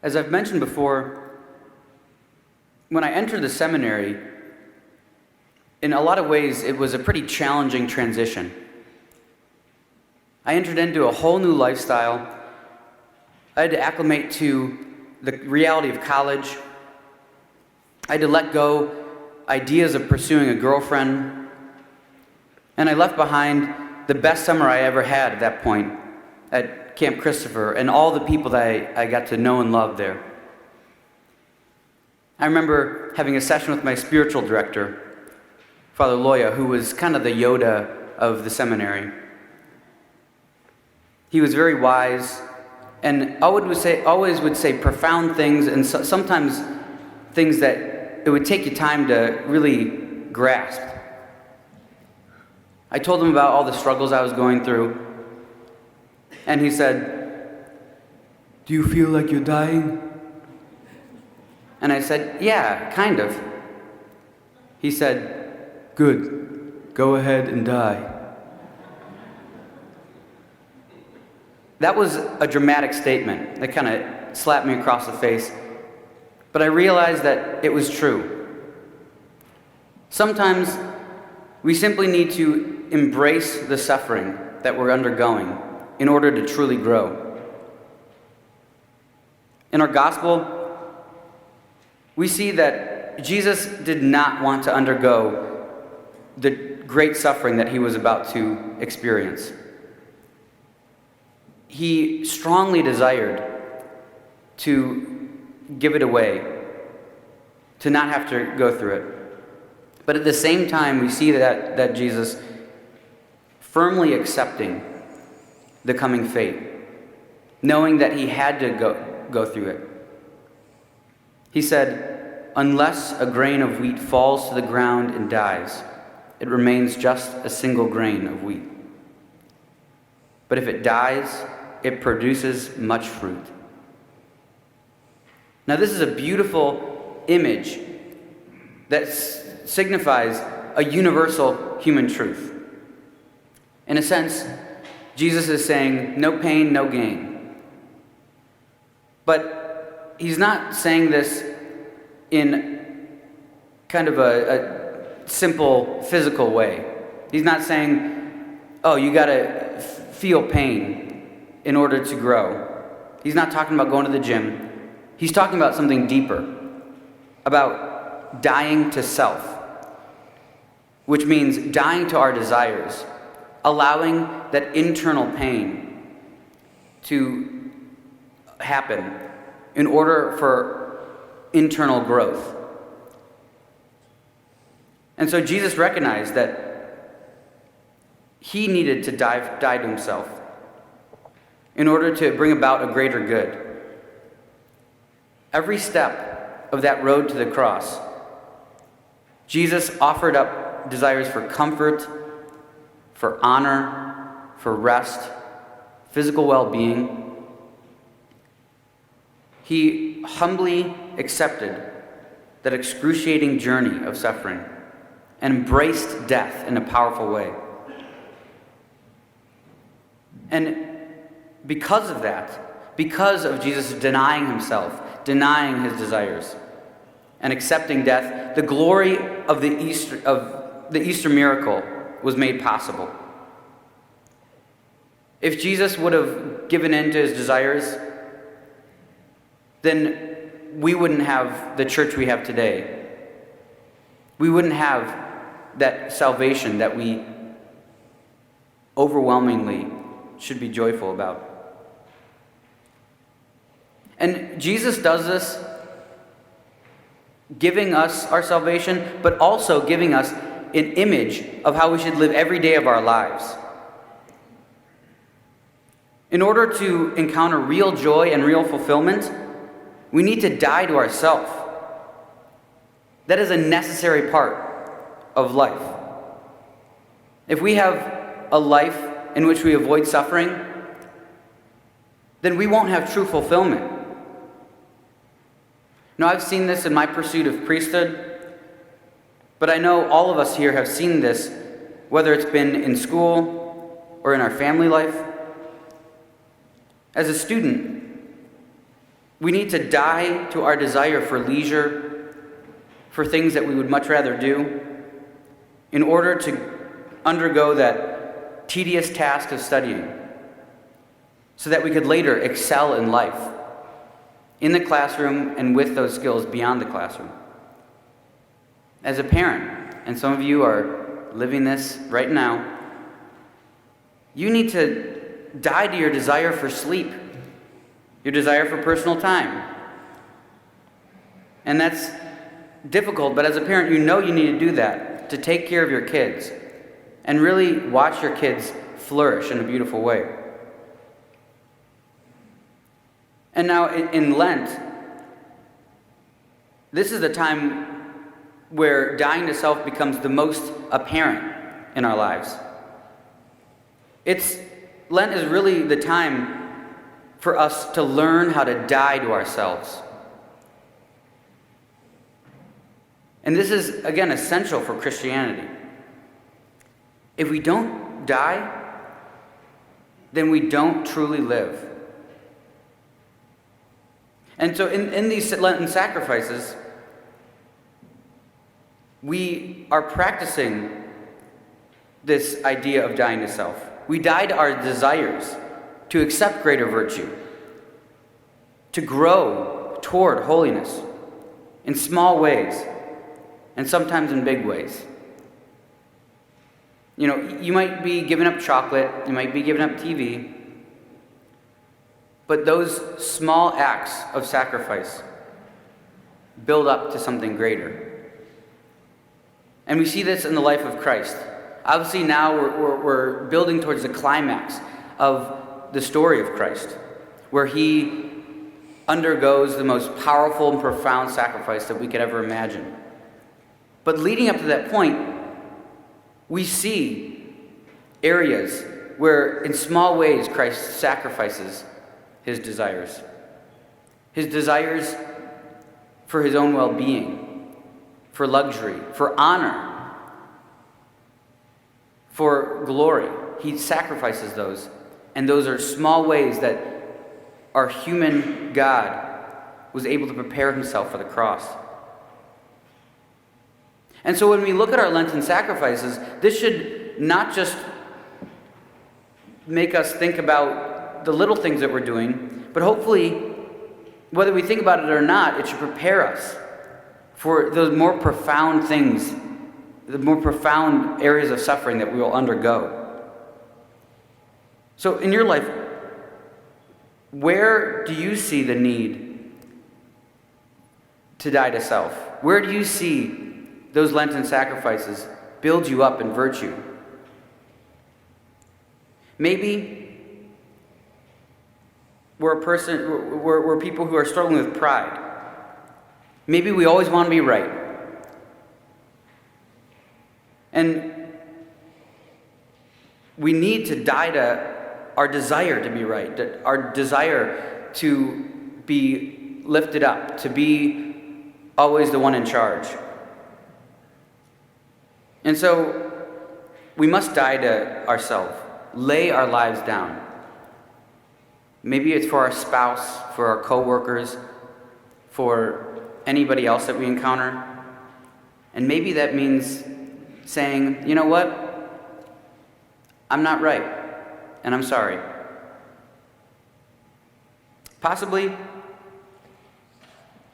As I've mentioned before, when I entered the seminary, in a lot of ways, it was a pretty challenging transition. I entered into a whole new lifestyle. I had to acclimate to the reality of college. I had to let go ideas of pursuing a girlfriend. And I left behind the best summer I ever had at that point at Camp Christopher and all the people that I got to know and love there. I remember having a session with my spiritual director, Father Loya, who was kind of the Yoda of the seminary. He was very wise and always would say profound things, and sometimes things that it would take you time to really grasp. I told him about all the struggles I was going through, and he said, "Do you feel like you're dying?" And I said, "Yeah, kind of." He said, "Good, go ahead and die." That was a dramatic statement that kind of slapped me across the face, but I realized that it was true. Sometimes we simply need to embrace the suffering that we're undergoing in order to truly grow. In our gospel, we see that Jesus did not want to undergo the great suffering that he was about to experience. He strongly desired to give it away, to not have to go through it. But at the same time, we see that Jesus firmly accepting the coming fate, knowing that he had to go through it. He said, "Unless a grain of wheat falls to the ground and dies, it remains just a single grain of wheat. But if it dies, it produces much fruit." Now, this is a beautiful image that signifies a universal human truth. In a sense, Jesus is saying, no pain, no gain. But he's not saying this in kind of a simple physical way. He's not saying, oh, you got to feel pain in order to grow. He's not talking about going to the gym. He's talking about something deeper, about dying to self, which means dying to our desires, allowing that internal pain to happen in order for internal growth. And so Jesus recognized that he needed to die to himself in order to bring about a greater good. Every step of that road to the cross, Jesus offered up desires for comfort, for honor, for rest, physical well-being. He humbly accepted that excruciating journey of suffering and embraced death in a powerful way. And because of that, because of Jesus denying himself, denying his desires, and accepting death, the glory of the Easter miracle was made possible. If Jesus would have given in to his desires, then we wouldn't have the church we have today. We wouldn't have that salvation that we overwhelmingly should be joyful about. And Jesus does this, giving us our salvation, but also giving us an image of how we should live every day of our lives. In order to encounter real joy and real fulfillment, we need to die to ourselves. That is a necessary part of life. If we have a life in which we avoid suffering, then we won't have true fulfillment. Now, I've seen this in my pursuit of priesthood, but I know all of us here have seen this, whether it's been in school or in our family life. As a student, We need to die to our desire for leisure, for things that we would much rather do, in order to undergo that tedious task of studying, so that we could later excel in life, in the classroom and with those skills beyond the classroom. As a parent, and some of you are living this right now, you need to die to your desire for sleep, your desire for personal time. And that's difficult, but as a parent, you know you need to do that, to take care of your kids and really watch your kids flourish in a beautiful way. And now in Lent, this is the time where dying to self becomes the most apparent in our lives. Lent is really the time for us to learn how to die to ourselves. And this is, again, essential for Christianity. If we don't die, then we don't truly live. And so in these Lenten sacrifices, we are practicing this idea of dying to self. We die to our desires to accept greater virtue, to grow toward holiness in small ways and sometimes in big ways. You know, you might be giving up chocolate, you might be giving up TV, but those small acts of sacrifice build up to something greater. And we see this in the life of Christ. Obviously now we're building towards the climax of the story of Christ, where he undergoes the most powerful and profound sacrifice that we could ever imagine. But leading up to that point, we see areas where in small ways Christ sacrifices his desires. His desires for his own well-being, for luxury, for honor, for glory. He sacrifices those. And those are small ways that our human God was able to prepare himself for the cross. And so when we look at our Lenten sacrifices, this should not just make us think about the little things that we're doing, but hopefully, whether we think about it or not, it should prepare us for those more profound things, the more profound areas of suffering that we will undergo. So in your life, where do you see the need to die to self? Where do you see those Lenten sacrifices build you up in virtue? Maybe we're people who are struggling with pride. Maybe we always want to be right. And we need to die to our desire to be right, our desire to be lifted up, to be always the one in charge. And so we must die to ourselves, lay our lives down. Maybe it's for our spouse, for our coworkers, for anybody else that we encounter. And maybe that means saying, you know what? I'm not right, and I'm sorry. Possibly,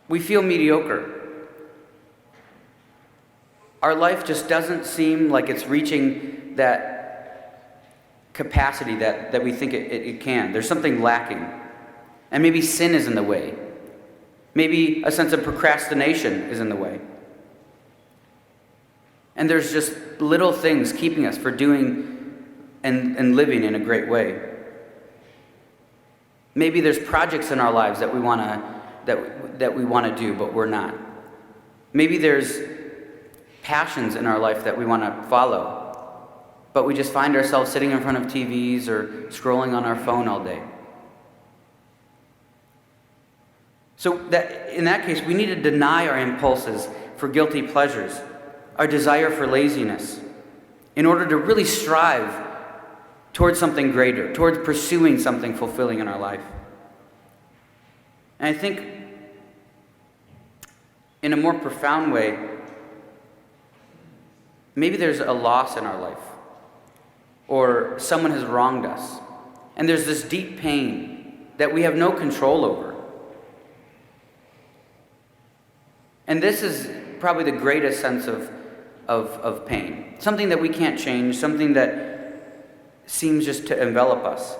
we feel mediocre. Our life just doesn't seem like it's reaching that capacity that we think it can. There's something lacking. And maybe sin is in the way. Maybe a sense of procrastination is in the way. And there's just little things keeping us from doing and living in a great way. Maybe there's projects in our lives that we want to do, but we're not. Maybe there's passions in our life that we want to follow, but we just find ourselves sitting in front of TVs or scrolling on our phone all day. So that in that case, we need to deny our impulses for guilty pleasures, our desire for laziness, in order to really strive towards something greater, towards pursuing something fulfilling in our life. And I think in a more profound way, maybe there's a loss in our life, or someone has wronged us, and there's this deep pain that we have no control over. And this is probably the greatest sense of pain, something that we can't change, something that seems just to envelop us.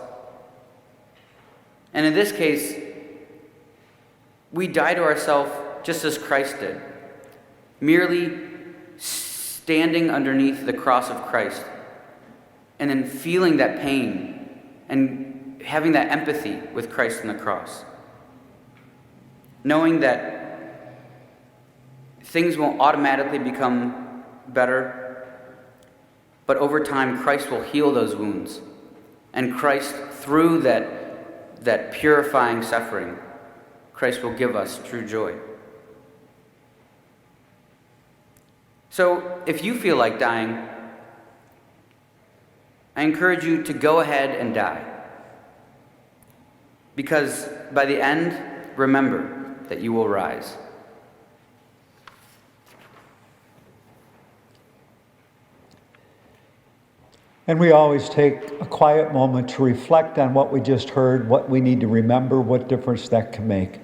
And in this case, we die to ourselves just as Christ did, merely standing underneath the cross of Christ and then feeling that pain and having that empathy with Christ on the cross. Knowing that things won't automatically become better, but over time Christ will heal those wounds. And Christ, through that purifying suffering, Christ will give us true joy. So if you feel like dying, I encourage you to go ahead and die. Because by the end, remember that you will rise. And we always take a quiet moment to reflect on what we just heard, what we need to remember, what difference that can make.